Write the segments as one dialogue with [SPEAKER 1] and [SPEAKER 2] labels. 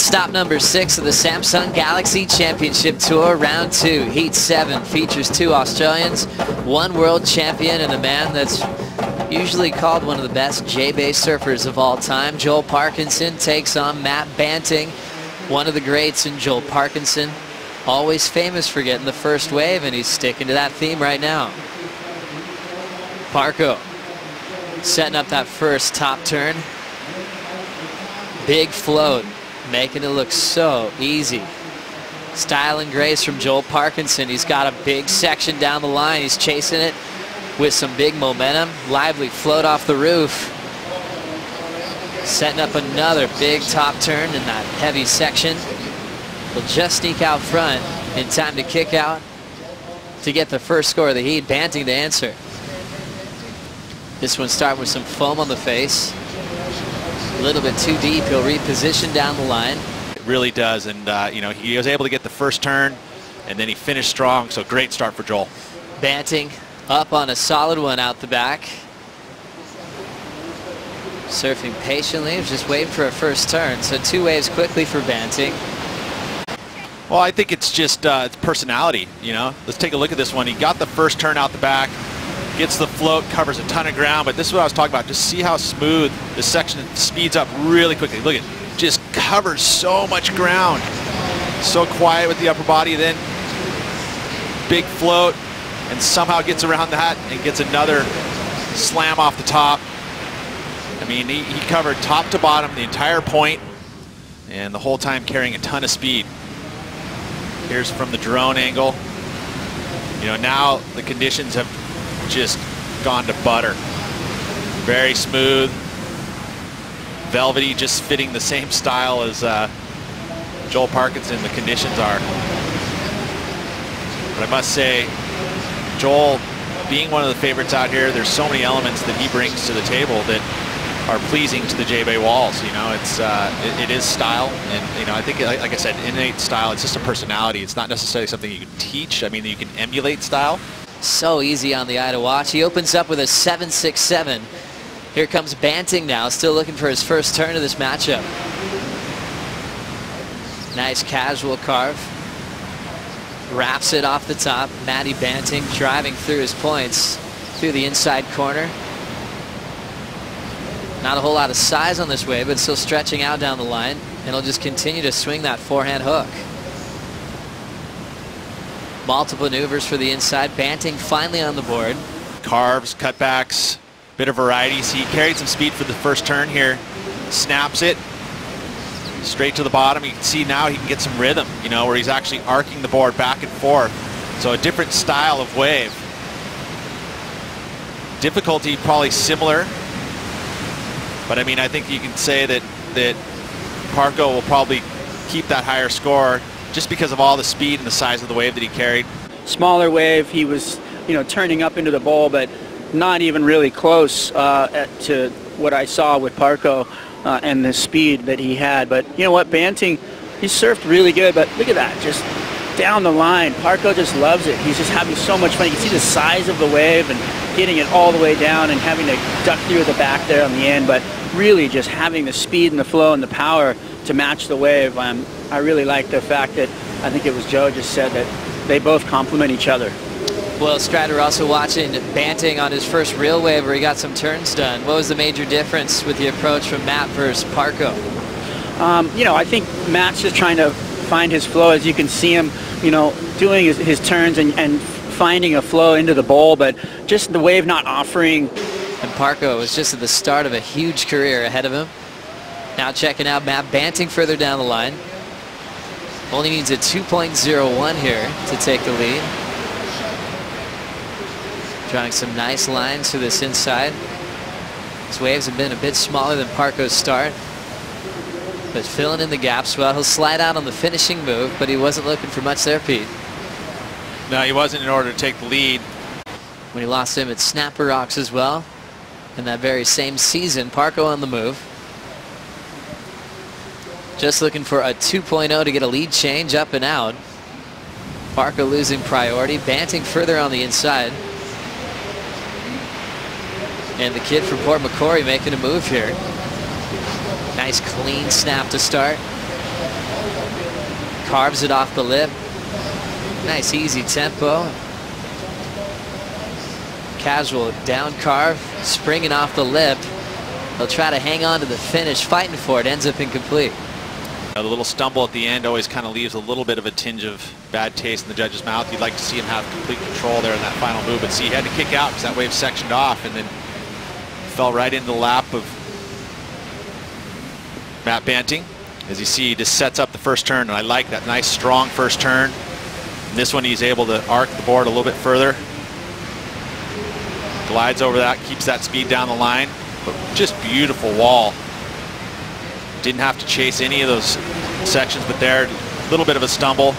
[SPEAKER 1] Stop number 6 of the Samsung Galaxy Championship Tour, round 2. Heat 7 features 2 Australians, 1 world champion, and a man that's usually called one of the best J-Bay surfers of all time. Joel Parkinson takes on Matt Banting, one of the greats in Joel Parkinson. Always famous for getting the first wave, and he's sticking to that theme right now. Parko setting up that first top turn. Big float, making it look so easy. Style and grace from Joel Parkinson. He's got a big section down the line. He's chasing it with some big momentum. Lively float off the roof. Setting up another big top turn in that heavy section. Will just sneak out front in time to kick out to get the first score of the heat. Banting to answer. This one starting with some foam on the face. A little bit too deep. He'll reposition down the line.
[SPEAKER 2] It really does, and you know, he was able to get the first turn, and then he finished strong. So great start for Joel.
[SPEAKER 1] Banting up on a solid one out the back. Surfing patiently, just waiting for a first turn. So 2 waves quickly for Banting.
[SPEAKER 2] Well, I think it's just it's personality. You know, let's take a look at this one. He got the first turn out the back. Gets the float, covers a ton of ground, but this is what I was talking about. Just see how smooth this section speeds up really quickly. Look at it, just covers so much ground. So quiet with the upper body, then big float, and somehow gets around that and gets another slam off the top. I mean, he covered top to bottom the entire point, and the whole time carrying a ton of speed. Here's from the drone angle. You know, now the conditions have just gone to butter. Very smooth, velvety, just fitting the same style as Joel Parkinson the conditions are. But I must say, Joel, being one of the favorites out here, there's so many elements that he brings to the table that are pleasing to the J-Bay walls. You know, it's it is style, and you know, I think, like I said, innate style. It's just a personality. It's not necessarily something you can teach. I mean, you can emulate style.
[SPEAKER 1] So easy on the eye to watch. He opens up with a 7.67. Here comes Banting now, still looking for his first turn of this matchup. Nice casual carve. Wraps it off the top. Matty Banting driving through his points through the inside corner. Not a whole lot of size on this wave, but still stretching out down the line, and he'll just continue to swing that forehand hook. Multiple maneuvers for the inside. Banting finally on the board.
[SPEAKER 2] Carves, cutbacks, bit of variety. See, he carried some speed for the first turn here. Snaps it straight to the bottom. You can see now he can get some rhythm, you know, where he's actually arcing the board back and forth. So a different style of wave. Difficulty probably similar, but I mean, I think you can say that Parko will probably keep that higher score just because of all the speed and the size of the wave that he carried.
[SPEAKER 3] Smaller wave, he was, you know, turning up into the bowl, but not even really close to what I saw with Parko and the speed that he had. But you know what, Banting, he surfed really good, but look at that, just down the line. Parko just loves it. He's just having so much fun. You can see the size of the wave and getting it all the way down and having to duck through the back there on the end, but really just having the speed and the flow and the power to match the wave. I really like the fact that, I think it was Joe just said, that they both complement each other.
[SPEAKER 1] Well, Strider also watching Banting on his first real wave where he got some turns done. What was the major difference with the approach from Matt versus Parko?
[SPEAKER 3] You know, I think Matt's just trying to find his flow. As you can see him, you know, doing his turns and finding a flow into the bowl, but just the wave not offering.
[SPEAKER 1] And Parko was just at the start of a huge career ahead of him. Now checking out Matt Banting further down the line. Only needs a 2.01 here to take the lead. Drawing some nice lines to this inside. His waves have been a bit smaller than Parko's start, but filling in the gaps well. He'll slide out on the finishing move, but he wasn't looking for much there, Pete.
[SPEAKER 2] No, he wasn't, in order to take the lead.
[SPEAKER 1] When he lost him at Snapper Rocks as well. In that very same season, Parko on the move. Just looking for a 2.0 to get a lead change up and out. Parko losing priority. Banting further on the inside. And the kid from Port McCrory making a move here. Nice clean snap to start. carves it off the lip. Nice easy tempo. Casual down carve, springing off the lip. They'll try to hang on to the finish, fighting for it, ends up incomplete.
[SPEAKER 2] The little stumble at the end always kind of leaves a little bit of a tinge of bad taste in the judge's mouth. You'd like to see him have complete control there in that final move, but see, he had to kick out because that wave sectioned off and then fell right into the lap of Matt Banting. As you see, he just sets up the first turn, and I like that nice strong first turn. And this one he's able to arc the board a little bit further. Glides over that, keeps that speed down the line, but just beautiful wall. Didn't have to chase any of those sections, but there, a little bit of a stumble.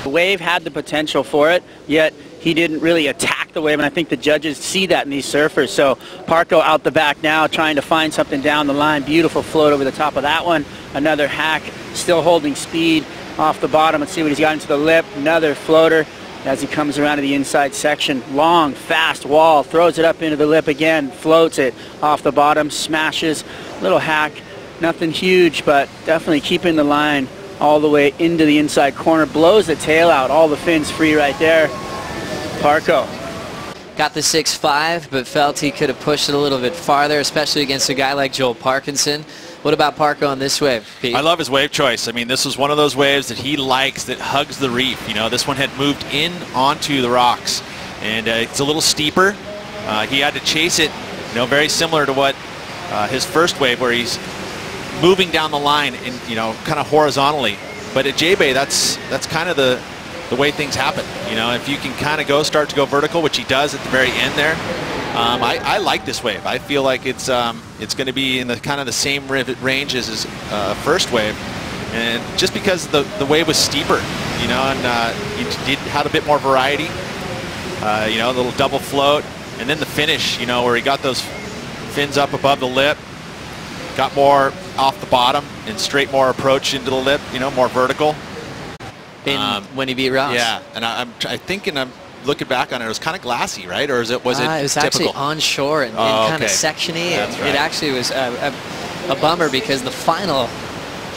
[SPEAKER 3] The wave had the potential for it, yet he didn't really attack the wave, and I think the judges see that in these surfers. So Parko out the back now, trying to find something down the line. Beautiful float over the top of that one. Another hack, still holding speed off the bottom. Let's see what he's got into the lip. Another floater as he comes around to the inside section. Long, fast wall, throws it up into the lip again, floats it off the bottom, smashes. Little hack. Nothing huge, but definitely keeping the line all the way into the inside corner. Blows the tail out. All the fins free right there. Parko.
[SPEAKER 1] Got the 6.5, but felt he could have pushed it a little bit farther, especially against a guy like Joel Parkinson. What about Parko on this wave, Pete?
[SPEAKER 2] I love his wave choice. I mean, this was one of those waves that he likes, that hugs the reef. You know, this one had moved in onto the rocks, and it's a little steeper. He had to chase it, you know, very similar to what his first wave, where he's moving down the line and, you know, kind of horizontally. But at J-Bay, that's kind of the way things happen. You know, if you can kind of start to go vertical, which he does at the very end there. I like this wave. I feel like it's going to be in the kind of the same range as his first wave, and just because the wave was steeper, you know, and he had a bit more variety. You know, a little double float, and then the finish, you know, where he got those fins up above the lip, got more off the bottom and straight more approach into the lip, you know, more vertical.
[SPEAKER 1] When he beat Ross.
[SPEAKER 2] Yeah, and I'm thinking, I'm looking back on it, it was kind of glassy, right? Or was it
[SPEAKER 1] was
[SPEAKER 2] typical?
[SPEAKER 1] Actually onshore and kind of sectiony.
[SPEAKER 2] That's right.
[SPEAKER 1] It actually was a bummer because the final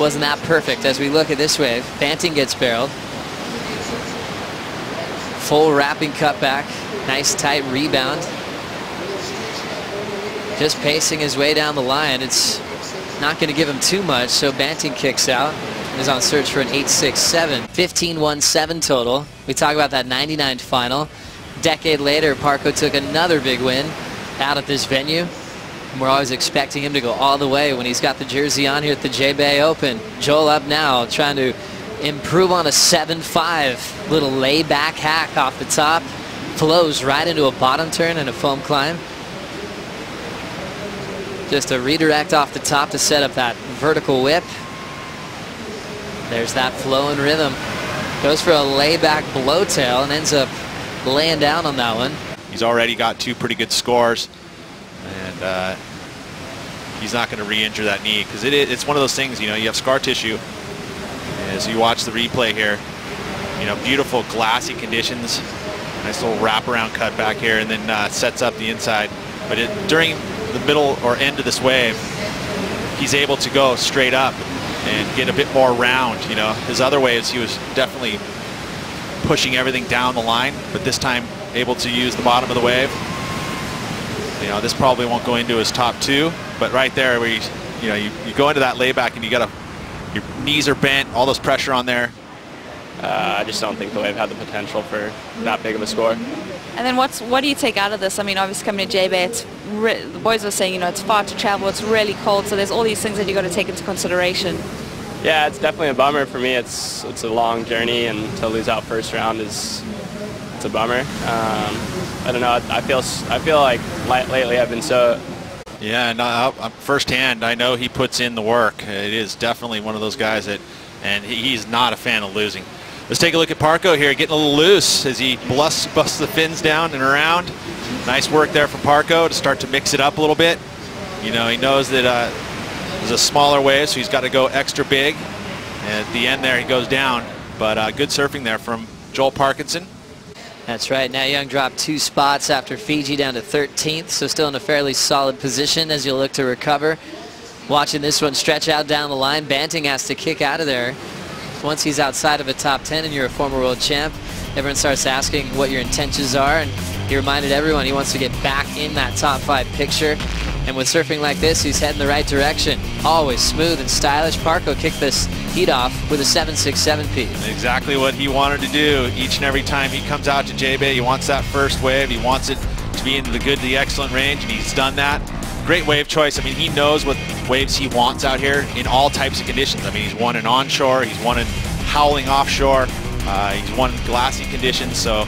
[SPEAKER 1] wasn't that perfect. As we look at this wave, Banting gets barreled. Full wrapping cutback. Nice tight rebound. Just pacing his way down the line. It's not going to give him too much, so Banting kicks out. Is on search for an 8.67. 15.17 total. We talk about that 99 final. Decade later, Parko took another big win out at this venue. We're always expecting him to go all the way when he's got the jersey on here at the J-Bay Open. Joel up now, trying to improve on a 7.5. Little layback hack off the top. Flows right into a bottom turn and a foam climb. Just a redirect off the top to set up that vertical whip. There's that flow and rhythm. Goes for a layback blowtail and ends up laying down on that one.
[SPEAKER 2] He's already got 2 pretty good scores, and he's not going to re-injure that knee, because it's one of those things, you know, you have scar tissue. As you watch the replay here, you know, beautiful glassy conditions. Nice little wraparound cut back here, and then sets up the inside. But during the middle or end of this wave, he's able to go straight up and get a bit more round. You know, his other waves, he was definitely pushing everything down the line, but this time able to use the bottom of the wave. You know, this probably won't go into his top 2, but right there where you go into that layback and your knees are bent, all this pressure on there.
[SPEAKER 4] I just don't think the wave had the potential for that big of a score.
[SPEAKER 5] And then what do you take out of this? I mean, obviously coming to J-Bay, the boys were saying, you know, it's far to travel, it's really cold, so there's all these things that you got to take into consideration.
[SPEAKER 4] Yeah, it's definitely a bummer for me. It's a long journey, and to lose out first round it's a bummer. I don't know. I feel like lately I've been so.
[SPEAKER 2] Yeah, no, firsthand, I know he puts in the work. It is definitely one of those guys and he's not a fan of losing. Let's take a look at Parko here, getting a little loose as he busts the fins down and around. Nice work there from Parko to start to mix it up a little bit. You know, he knows that there's a smaller wave, so he's got to go extra big. And at the end there, he goes down. But good surfing there from Joel Parkinson.
[SPEAKER 1] That's right. Now Young dropped 2 spots after Fiji down to 13th, so still in a fairly solid position as you look to recover. Watching this one stretch out down the line, Banting has to kick out of there. Once he's outside of a top 10 and you're a former world champ, everyone starts asking what your intentions are, and he reminded everyone he wants to get back in that top 5 picture. And with surfing like this, he's heading the right direction. Always smooth and stylish. Parko kicked this heat off with a 7.67P.
[SPEAKER 2] Exactly what he wanted to do. Each and every time he comes out to J-Bay, he wants that first wave. He wants it to be into the good to the excellent range, and he's done that. Great wave choice. I mean, he knows what waves he wants out here in all types of conditions. I mean, he's won in onshore, he's won in howling offshore, he's won in glassy conditions, so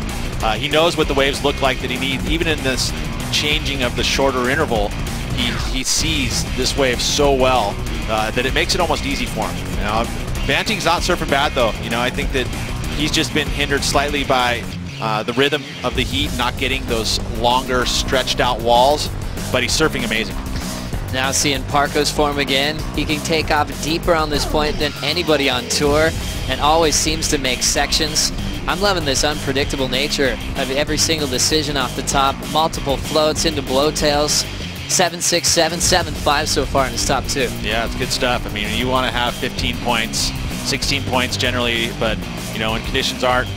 [SPEAKER 2] he knows what the waves look like that he needs. Even in this changing of the shorter interval, he sees this wave so well that it makes it almost easy for him. You know, Banting's not surfing bad though. You know, I think that he's just been hindered slightly by the rhythm of the heat, not getting those longer stretched out walls, but he's surfing amazing.
[SPEAKER 1] Now seeing Parko's form again, he can take off deeper on this point than anybody on tour and always seems to make sections. I'm loving this unpredictable nature of every single decision off the top. Multiple floats into blowtails. 7.67, 7.5 so far in his top 2.
[SPEAKER 2] Yeah, it's good stuff. I mean, you want to have 15 points, 16 points generally, but you know, when conditions aren't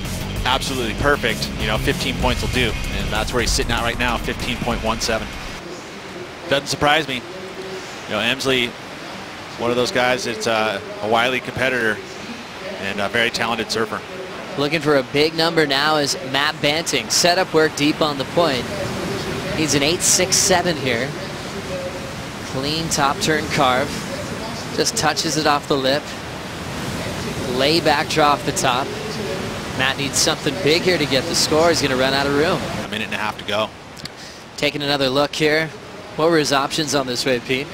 [SPEAKER 2] absolutely perfect, you know, 15 points will do. And that's where he's sitting at right now, 15.17. Doesn't surprise me. You know, Emsley, one of those guys that's a wily competitor and a very talented surfer.
[SPEAKER 1] Looking for a big number now is Matt Banting. Setup work deep on the point. He's an 8.67 here. Clean top turn carve. Just touches it off the lip. Lay back draw off the top. Matt needs something big here to get the score. He's going to run out of room.
[SPEAKER 2] A minute and a half to go.
[SPEAKER 1] Taking another look here. What were his options on this wave, Pete?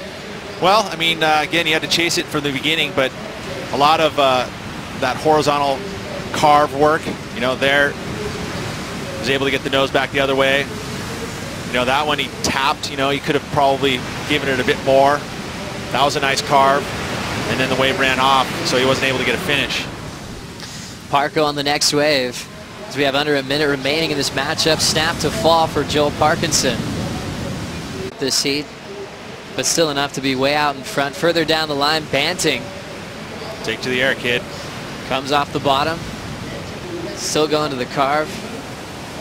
[SPEAKER 2] Well, I mean, again, he had to chase it from the beginning, but a lot of that horizontal carve work, you know, there, was able to get the nose back the other way. You know, that one he tapped, you know, he could have probably given it a bit more. That was a nice carve, and then the wave ran off, so he wasn't able to get a finish.
[SPEAKER 1] Parko on the next wave. As we have under a minute remaining in this matchup, snap to fall for Joel Parkinson. This heat, but still enough to be way out in front. Further down the line, Banting.
[SPEAKER 2] Take to the air, kid.
[SPEAKER 1] Comes off the bottom. Still going to the carve.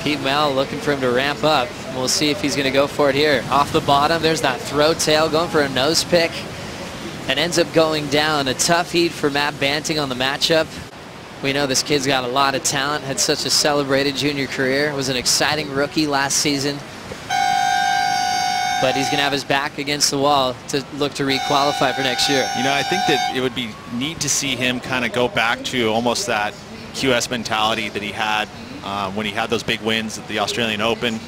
[SPEAKER 1] Pete Mel looking for him to ramp up. We'll see if he's going to go for it here. Off the bottom, there's that throw tail going for a nose pick. And ends up going down. A tough heat for Matt Banting on the matchup. We know this kid's got a lot of talent. Had such a celebrated junior career. Was an exciting rookie last season. But he's going to have his back against the wall to look to re-qualify for next year.
[SPEAKER 2] You know, I think that it would be neat to see him kind of go back to almost that QS mentality that he had when he had those big wins at the Australian Open.